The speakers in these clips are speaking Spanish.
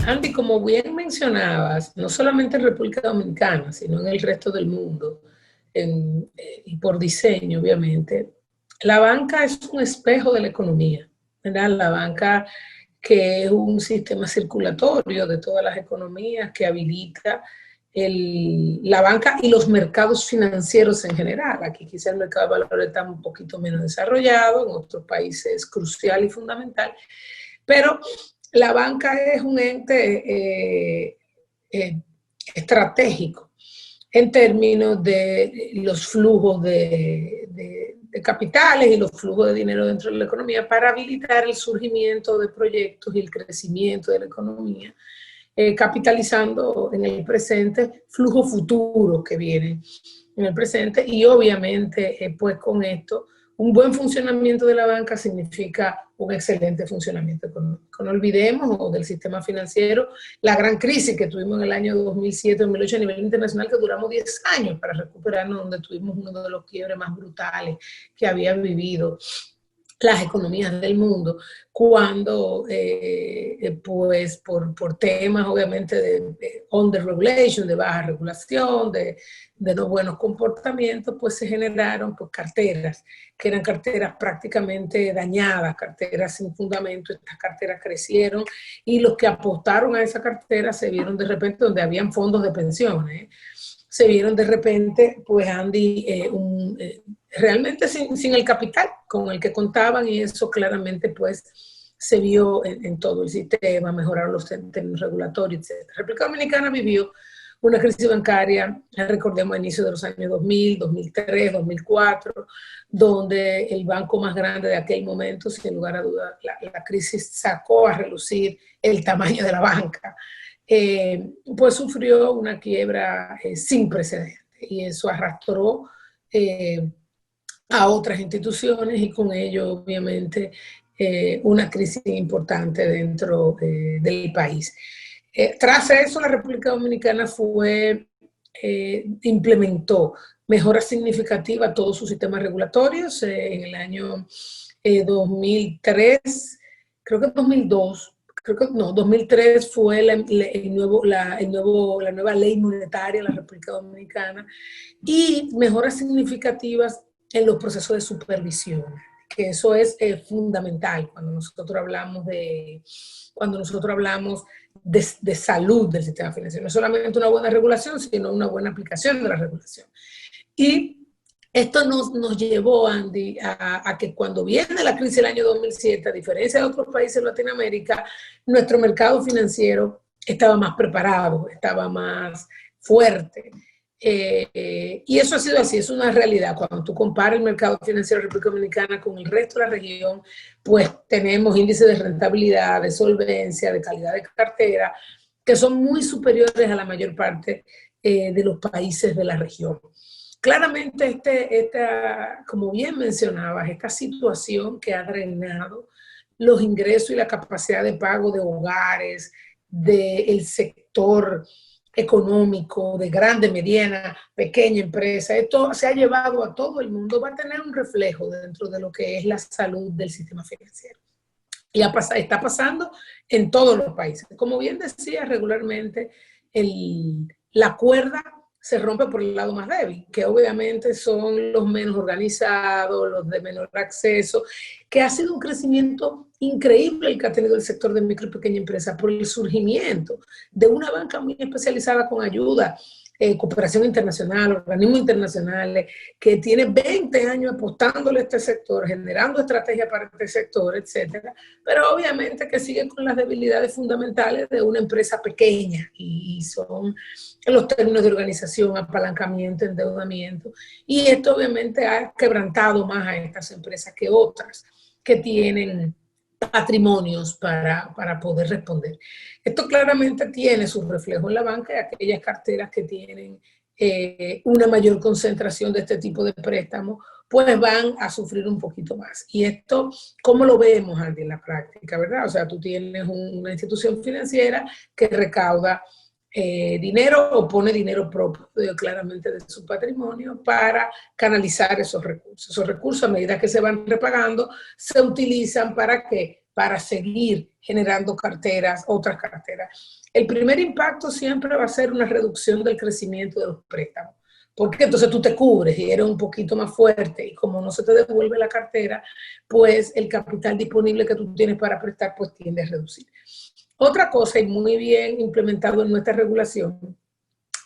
Andy, como bien mencionabas, no solamente en República Dominicana, sino en el resto del mundo, y por diseño, obviamente, la banca es un espejo de la economía, ¿verdad? La banca que es un sistema circulatorio de todas las economías que habilita la banca y los mercados financieros en general. Aquí quizá el mercado de valores está un poquito menos desarrollado, en otros países es crucial y fundamental, pero la banca es un ente eh, estratégico en términos de los flujos de capitales y los flujos de dinero dentro de la economía para habilitar el surgimiento de proyectos y el crecimiento de la economía, capitalizando en el presente flujos futuros que vienen en el presente y obviamente pues con esto un buen funcionamiento de la banca significa un excelente funcionamiento económico. No olvidemos o del sistema financiero la gran crisis que tuvimos en el año 2007-2008 a nivel internacional, que duramos 10 años para recuperarnos, donde tuvimos uno de los quiebres más brutales que había vivido las economías del mundo, cuando pues por temas obviamente de under-regulation, de baja regulación, de no buenos comportamientos, pues se generaron pues carteras, que eran carteras prácticamente dañadas, carteras sin fundamento. Estas carteras crecieron y los que apostaron a esa cartera se vieron de repente donde habían fondos de pensiones, se vieron de repente, pues Andy, realmente sin el capital con el que contaban, y eso claramente pues se vio en todo el sistema, mejoraron los términos regulatorios, etc. La República Dominicana vivió una crisis bancaria, recordemos, a inicio de los años 2000, 2003, 2004, donde el banco más grande de aquel momento, sin lugar a dudas, la crisis sacó a relucir el tamaño de la banca. Pues sufrió una quiebra sin precedentes y eso arrastró a otras instituciones y con ello obviamente una crisis importante dentro del país. Tras eso la República Dominicana implementó mejoras significativas a todos sus sistemas regulatorios en el año 2003, creo que 2002, creo que no, 2003 fue la nueva ley monetaria de la República Dominicana y mejoras significativas en los procesos de supervisión, que eso es fundamental cuando nosotros hablamos de salud del sistema financiero. No es solamente una buena regulación, sino una buena aplicación de la regulación. Y esto nos llevó, Andy, a que cuando viene la crisis del año 2007, a diferencia de otros países de Latinoamérica, nuestro mercado financiero estaba más preparado, estaba más fuerte. Y eso ha sido así, es una realidad. Cuando tú comparas el mercado financiero de la República Dominicana con el resto de la región, pues tenemos índices de rentabilidad, de solvencia, de calidad de cartera, que son muy superiores a la mayor parte de los países de la región. Claramente, como bien mencionabas, esta situación que ha drenado los ingresos y la capacidad de pago de hogares, del sector económico, de grande, mediana, pequeña empresa, esto se ha llevado a todo el mundo, va a tener un reflejo dentro de lo que es la salud del sistema financiero. Y está pasando en todos los países. Como bien decía, regularmente la cuerda se rompe por el lado más débil, que obviamente son los menos organizados, los de menor acceso, que ha sido un crecimiento increíble el que ha tenido el sector de micro y pequeña empresa por el surgimiento de una banca muy especializada con ayuda, cooperación internacional, organismos internacionales, que tiene 20 años apostándole a este sector, generando estrategias para este sector, etcétera, pero obviamente que sigue con las debilidades fundamentales de una empresa pequeña, y son los términos de organización, apalancamiento, endeudamiento, y esto obviamente ha quebrantado más a estas empresas que otras que tienen patrimonios para poder responder. Esto claramente tiene su reflejo en la banca y aquellas carteras que tienen una mayor concentración de este tipo de préstamos, pues van a sufrir un poquito más. Y esto, ¿cómo lo vemos, Andy, en la práctica, verdad? O sea, tú tienes una institución financiera que recauda dinero o pone dinero propio claramente de su patrimonio para canalizar esos recursos. Esos recursos, a medida que se van repagando, se utilizan para ¿qué? para seguir generando carteras, otras carteras. El primer impacto siempre va a ser una reducción del crecimiento de los préstamos, porque entonces tú te cubres y eres un poquito más fuerte, y como no se te devuelve la cartera, pues el capital disponible que tú tienes para prestar pues tiende a reducir. Otra cosa, y muy bien implementado en nuestra regulación,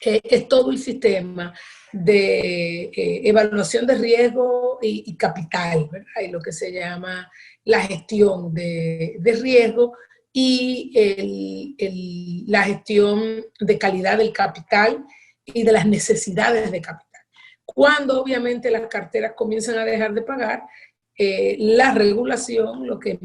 es todo el sistema de evaluación de riesgo y capital, ¿verdad? Y lo que se llama la gestión de riesgo y la gestión de calidad del capital y de las necesidades de capital. Cuando obviamente las carteras comienzan a dejar de pagar, la regulación lo que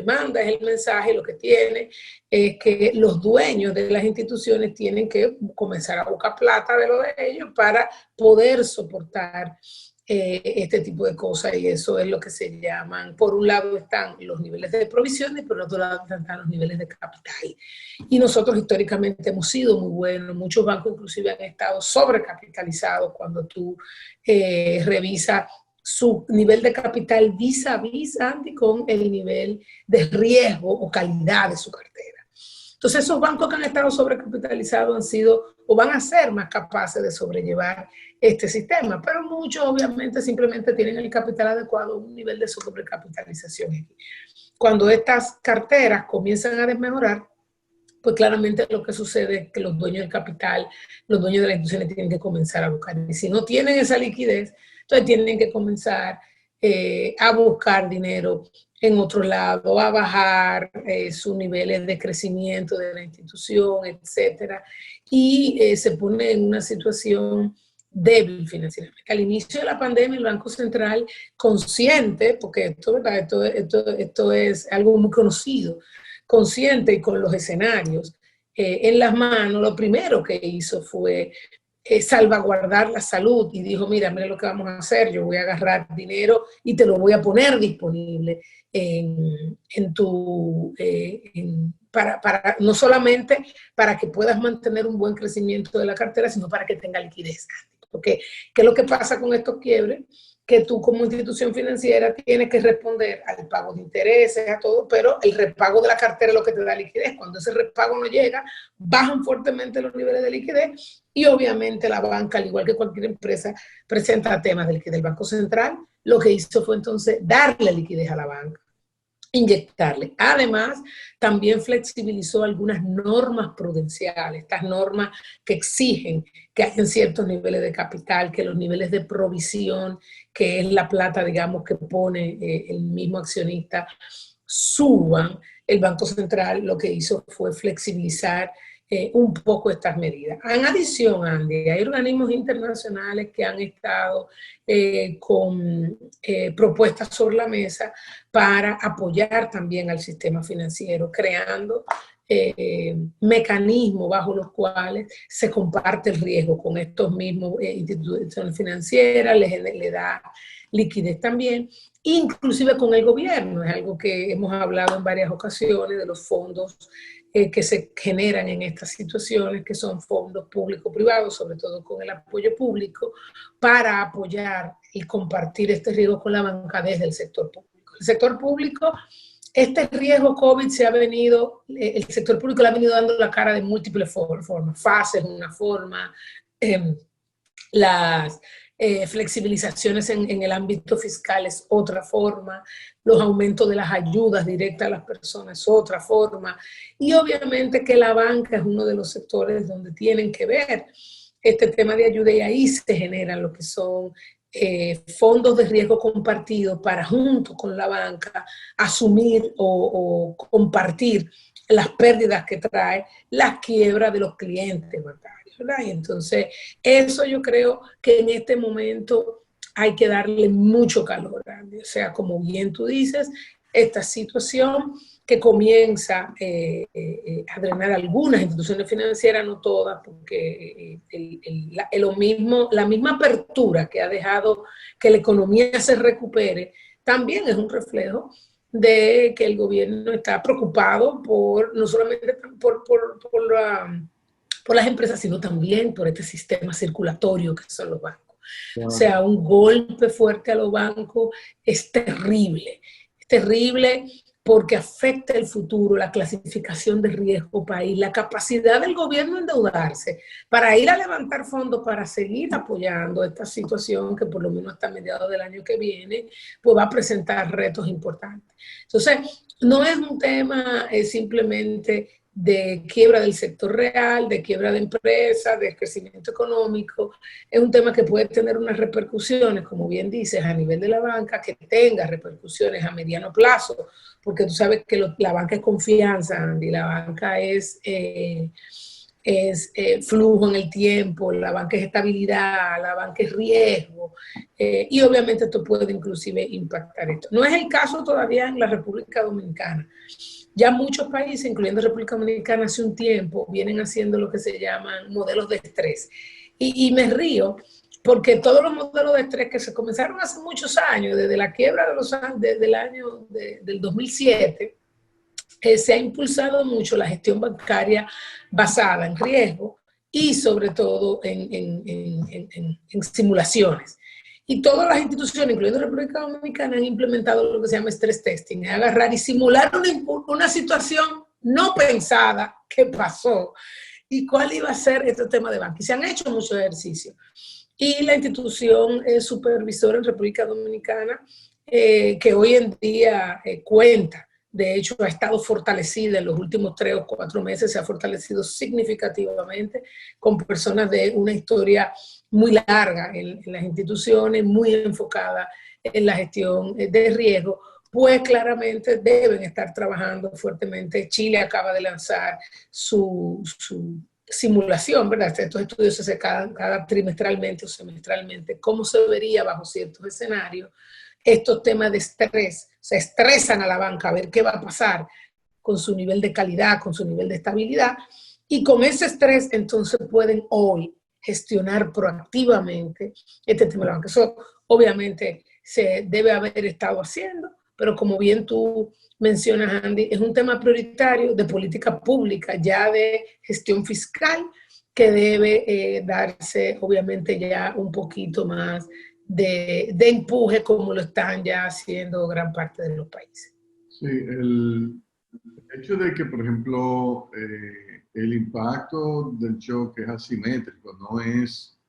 manda es el mensaje, lo que tiene es que los dueños de las instituciones tienen que comenzar a buscar plata de lo de ellos para poder soportar este tipo de cosas, y eso es lo que se llaman, por un lado están los niveles de provisión y por otro lado están los niveles de capital. Y nosotros históricamente hemos sido muy buenos, muchos bancos inclusive han estado sobrecapitalizados cuando tú revisas su nivel de capital vis a vis, Andy, con el nivel de riesgo o calidad de su cartera. Entonces, esos bancos que han estado sobrecapitalizados han sido o van a ser más capaces de sobrellevar este sistema, pero muchos obviamente simplemente tienen el capital adecuado a un nivel de sobrecapitalización. Cuando estas carteras comienzan a desmejorar, pues claramente lo que sucede es que los dueños del capital, los dueños de las instituciones tienen que comenzar a buscar. Y si no tienen esa liquidez, entonces tienen que comenzar a buscar dinero en otro lado, a bajar sus niveles de crecimiento de la institución, etcétera, y se pone en una situación débil financieramente. Al inicio de la pandemia, el Banco Central, consciente, porque esto es algo muy conocido, consciente y con los escenarios en las manos, lo primero que hizo fue salvaguardar la salud y dijo, mira lo que vamos a hacer, yo voy a agarrar dinero y te lo voy a poner disponible para no solamente para que puedas mantener un buen crecimiento de la cartera, sino para que tenga liquidez. Porque, ¿qué es lo que pasa con estos quiebres? Que tú como institución financiera tienes que responder al pago de intereses, a todo, pero el repago de la cartera es lo que te da liquidez. Cuando ese repago no llega, bajan fuertemente los niveles de liquidez y obviamente la banca, al igual que cualquier empresa, presenta temas de liquidez. El Banco Central lo que hizo fue entonces darle liquidez a la banca, inyectarle. Además, también flexibilizó algunas normas prudenciales, estas normas que exigen que hayan ciertos niveles de capital, que los niveles de provisión, que es la plata, digamos, que pone el mismo accionista, suban. El Banco Central lo que hizo fue flexibilizar un poco estas medidas. En adición, Andy, hay organismos internacionales que han estado con propuestas sobre la mesa para apoyar también al sistema financiero, creando mecanismos bajo los cuales se comparte el riesgo con estos mismos instituciones financieras, le da liquidez también, inclusive con el gobierno. Es algo que hemos hablado en varias ocasiones de los fondos que se generan en estas situaciones, que son fondos público-privados, sobre todo con el apoyo público, para apoyar y compartir este riesgo con la banca desde el sector público. El sector público, este riesgo COVID se ha venido, el sector público le ha venido dando la cara de múltiples formas, fases, una forma, las flexibilizaciones en el ámbito fiscal es otra forma, los aumentos de las ayudas directas a las personas es otra forma, y obviamente que la banca es uno de los sectores donde tienen que ver este tema de ayuda, y ahí se generan lo que son fondos de riesgo compartido para, junto con la banca, asumir o compartir las pérdidas que trae la quiebra de los clientes bancarios, ¿verdad? Y entonces, eso yo creo que en este momento hay que darle mucho calor, Andy. O sea, como bien tú dices, esta situación que comienza a drenar algunas instituciones financieras, no todas, porque la misma apertura que ha dejado que la economía se recupere, también es un reflejo de que el gobierno está preocupado por no solamente por las empresas, sino también por este sistema circulatorio que son los bancos. Wow. O sea, un golpe fuerte a los bancos es terrible porque afecta el futuro, la clasificación de riesgo país, la capacidad del gobierno de endeudarse para ir a levantar fondos para seguir apoyando esta situación que por lo menos hasta mediados del año que viene, pues va a presentar retos importantes. Entonces, no es un tema simplemente de quiebra del sector real, de quiebra de empresas, de crecimiento económico. Es un tema que puede tener unas repercusiones, como bien dices, a nivel de la banca, que tenga repercusiones a mediano plazo, porque tú sabes que la banca es confianza, Andy, la banca es flujo en el tiempo, la banca es estabilidad, la banca es riesgo, y obviamente esto puede inclusive impactar esto. No es el caso todavía en la República Dominicana. Ya muchos países, incluyendo República Dominicana, hace un tiempo vienen haciendo lo que se llaman modelos de estrés. Y me río porque todos los modelos de estrés que se comenzaron hace muchos años, desde la quiebra del año del 2007, se ha impulsado mucho la gestión bancaria basada en riesgo y sobre todo en simulaciones. Y todas las instituciones, incluyendo República Dominicana, han implementado lo que se llama stress testing, es agarrar y simular una situación no pensada que pasó y cuál iba a ser este tema de banca. Y se han hecho muchos ejercicios. Y la institución supervisora en República Dominicana, que hoy en día cuenta, de hecho ha estado fortalecida en los últimos 3 o 4 meses, se ha fortalecido significativamente con personas de una historia muy larga en las instituciones, muy enfocada en la gestión de riesgo, pues claramente deben estar trabajando fuertemente. Chile acaba de lanzar su simulación, ¿verdad? Estos estudios se hacen cada trimestralmente o semestralmente, cómo se vería bajo ciertos escenarios estos temas de estrés. Se estresan a la banca a ver qué va a pasar con su nivel de calidad, con su nivel de estabilidad, y con ese estrés entonces pueden hoy gestionar proactivamente este tema de la banca. Eso obviamente se debe haber estado haciendo, pero como bien tú mencionas, Andy, es un tema prioritario de política pública, ya de gestión fiscal, que debe darse obviamente ya un poquito más de empuje como lo están ya haciendo gran parte de los países. Sí, el hecho de que, por ejemplo, el impacto del shock es asimétrico, no es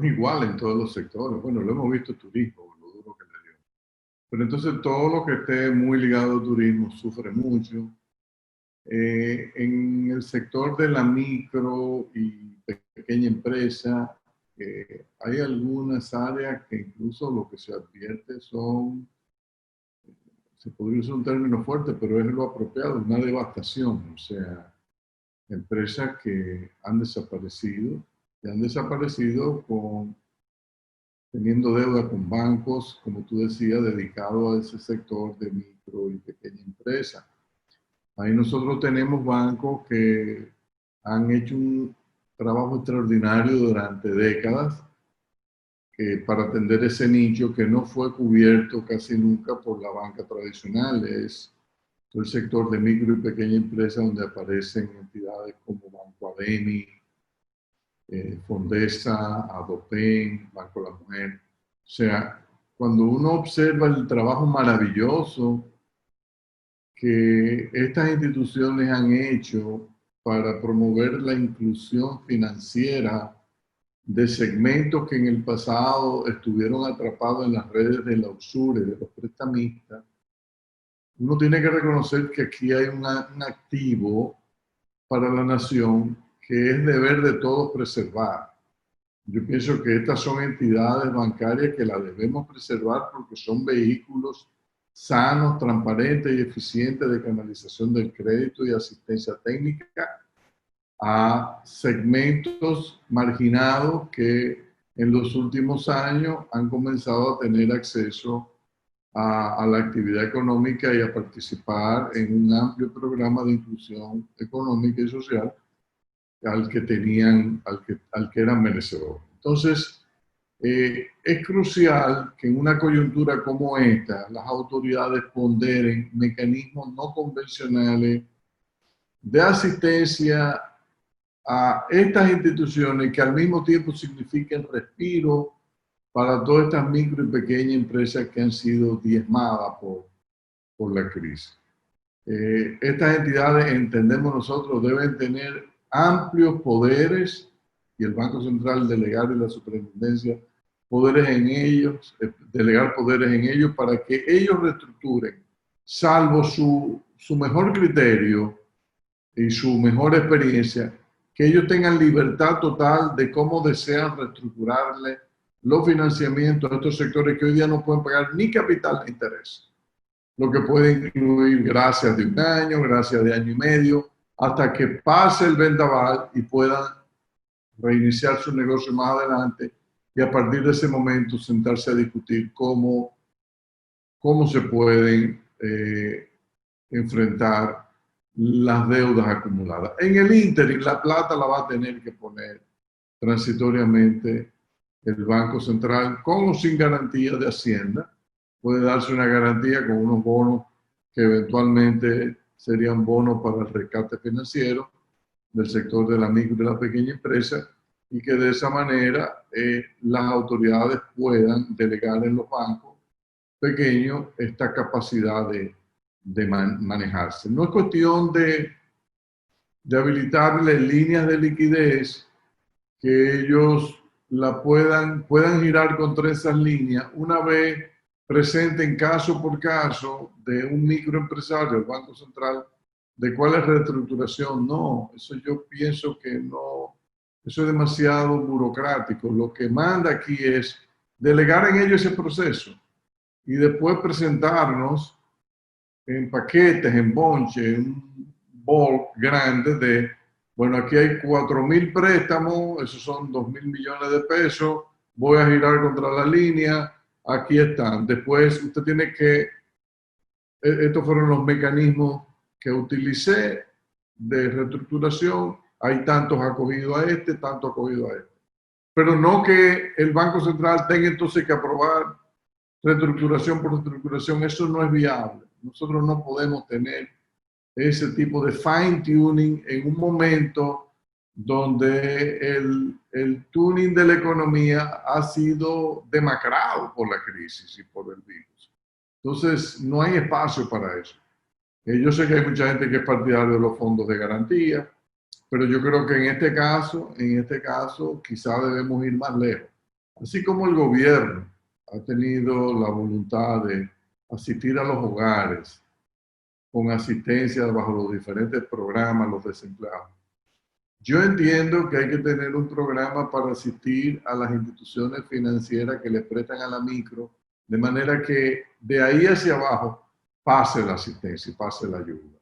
igual en todos los sectores. Bueno, lo hemos visto en turismo, lo duro que le dio. Pero entonces todo lo que esté muy ligado al turismo sufre mucho. En el sector de la micro y pequeña empresa, hay algunas áreas que incluso lo que se advierte son, se podría usar un término fuerte, pero es lo apropiado, una devastación. O sea, empresas que han desaparecido, y han desaparecido teniendo deuda con bancos, como tú decías, dedicados a ese sector de micro y pequeña empresa. Ahí nosotros tenemos bancos que han hecho un trabajo extraordinario durante décadas para atender ese nicho que no fue cubierto casi nunca por la banca tradicional. Es todo el sector de micro y pequeña empresa donde aparecen entidades como Banco Adeni, Fondesa, Adopen, Banco La Mujer. O sea, cuando uno observa el trabajo maravilloso que estas instituciones han hecho para promover la inclusión financiera de segmentos que en el pasado estuvieron atrapados en las redes de la usura y de los prestamistas, uno tiene que reconocer que aquí hay un activo para la nación que es deber de todos preservar. Yo pienso que estas son entidades bancarias que las debemos preservar porque son vehículos sanos, transparentes y eficientes de canalización del crédito y asistencia técnica a segmentos marginados que en los últimos años han comenzado a tener acceso a la actividad económica y a participar en un amplio programa de inclusión económica y social al que eran merecedores. Entonces, es crucial que en una coyuntura como esta, las autoridades ponderen mecanismos no convencionales de asistencia a estas instituciones que al mismo tiempo signifiquen respiro para todas estas micro y pequeñas empresas que han sido diezmadas por la crisis. Estas entidades, entendemos nosotros, deben tener amplios poderes y el Banco Central delegar y la superintendencia poderes en ellos, delegar poderes en ellos para que ellos reestructuren, salvo su mejor criterio y su mejor experiencia, que ellos tengan libertad total de cómo desean reestructurarle los financiamientos a estos sectores que hoy día no pueden pagar ni capital ni interés. Lo que puede incluir gracias de un año, gracias de año y medio, hasta que pase el vendaval y puedan reiniciar su negocio más adelante y a partir de ese momento sentarse a discutir cómo se pueden enfrentar las deudas acumuladas. En el ínterin, la plata la va a tener que poner transitoriamente el Banco Central con o sin garantía de Hacienda. Puede darse una garantía con unos bonos que eventualmente serían bonos para el rescate financiero del sector de la micro y de la pequeña empresa y que de esa manera las autoridades puedan delegar en los bancos pequeños esta capacidad de manejarse. No es cuestión de habilitarles líneas de liquidez que ellos puedan girar contra esas líneas una vez presenten caso por caso de un microempresario, el Banco Central, de cuál es reestructuración. No, eso yo pienso que no, eso es demasiado burocrático. Lo que manda aquí es delegar en ellos ese proceso y después presentarnos en paquetes, en bonche, en un bulk grande de, bueno, aquí hay 4.000 préstamos, esos son 2.000 millones de pesos, voy a girar contra la línea, aquí están. Después usted tiene que, estos fueron los mecanismos que utilicé de reestructuración, hay tantos acogidos a este, tantos acogidos a este. Pero no que el Banco Central tenga entonces que aprobar reestructuración por reestructuración, eso no es viable. Nosotros no podemos tener ese tipo de fine tuning en un momento donde el tuning de la economía ha sido demacrado por la crisis y por el virus. Entonces, no hay espacio para eso. Yo sé que hay mucha gente que es partidario de los fondos de garantía, pero yo creo que en este caso, quizá debemos ir más lejos. Así como el gobierno ha tenido la voluntad de asistir a los hogares con asistencia bajo los diferentes programas, los desempleados. Yo entiendo que hay que tener un programa para asistir a las instituciones financieras que le prestan a la micro, de manera que de ahí hacia abajo pase la asistencia y pase la ayuda.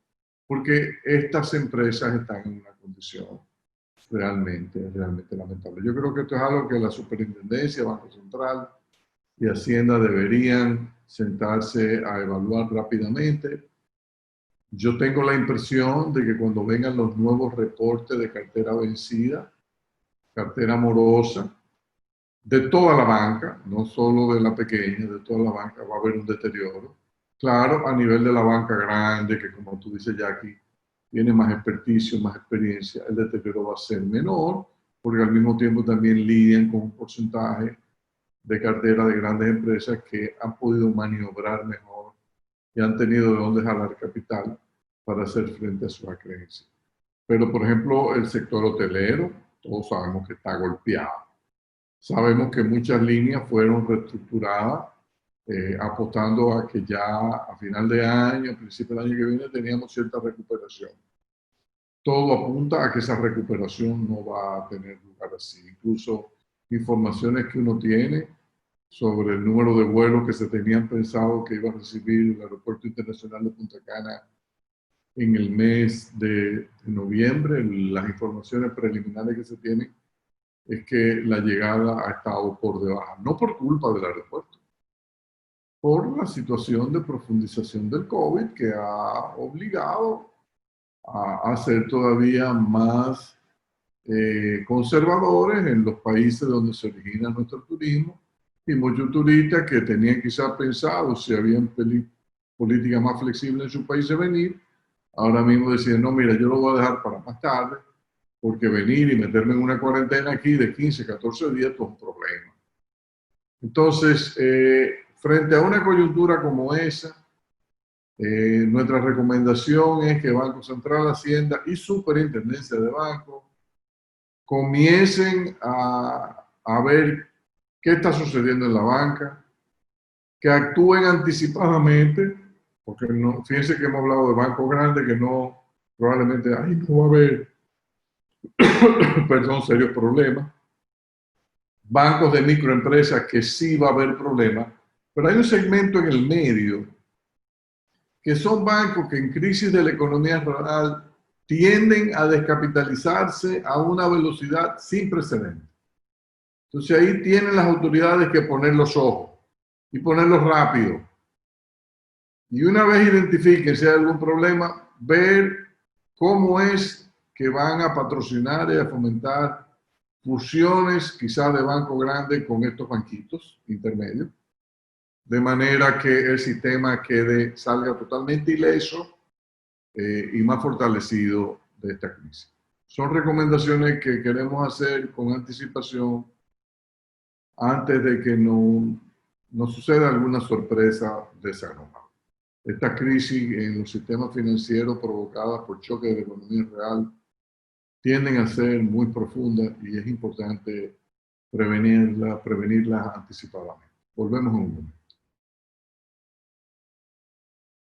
Porque estas empresas están en una condición realmente lamentable. Yo creo que esto es algo que la Superintendencia, Banco Central y Hacienda deberían sentarse a evaluar rápidamente. Yo tengo la impresión de que cuando vengan los nuevos reportes de cartera vencida, cartera morosa, de toda la banca, no solo de la pequeña, de toda la banca va a haber un deterioro. Claro, a nivel de la banca grande, que como tú dices, Jackie, tiene más experticio, más experiencia, el deterioro va a ser menor, porque al mismo tiempo también lidian con un porcentaje de cartera de grandes empresas que han podido maniobrar mejor y han tenido de dónde jalar capital para hacer frente a sus acreencias. Pero, por ejemplo, el sector hotelero, todos sabemos que está golpeado. Sabemos que muchas líneas fueron reestructuradas, apostando a que ya a final de año, a principio del año que viene, teníamos cierta recuperación. Todo apunta a que esa recuperación no va a tener lugar así. Incluso informaciones que uno tiene sobre el número de vuelos que se tenían pensado que iba a recibir el Aeropuerto Internacional de Punta Cana en el mes de noviembre. Las informaciones preliminares que se tienen es que la llegada ha estado por debajo, no por culpa del aeropuerto, por la situación de profundización del COVID que ha obligado a ser todavía más conservadores en los países donde se origina nuestro turismo, y muchos turistas que tenían quizás pensado si habían políticas más flexibles en sus países venir, ahora mismo deciden, no, mira, yo lo voy a dejar para más tarde, porque venir y meterme en una cuarentena aquí de 15, 14 días es un problema. Entonces, frente a una coyuntura como esa, Nuestra recomendación es que Banco Central, Hacienda y Superintendencia de Bancos comiencen a ver qué está sucediendo en la banca, que actúen anticipadamente, porque no, fíjense que hemos hablado de bancos grandes que no, probablemente ahí no va a haber, perdón, serios problemas. Bancos de microempresas que sí va a haber problemas, pero hay un segmento en el medio que son bancos que en crisis de la economía real tienden a descapitalizarse a una velocidad sin precedentes. Entonces ahí tienen las autoridades que poner los ojos y ponerlos rápido. Y una vez identifiquen si hay algún problema, ver cómo es que van a patrocinar y a fomentar fusiones quizás de banco grande con estos banquitos intermedios, de manera que el sistema salga totalmente ileso y más fortalecido de esta crisis. Son recomendaciones que queremos hacer con anticipación antes de que no suceda alguna sorpresa desagradable. Esta crisis en los sistemas financieros provocadas por choques de la economía real tienden a ser muy profundas y es importante prevenirlas anticipadamente. Volvemos a un momento.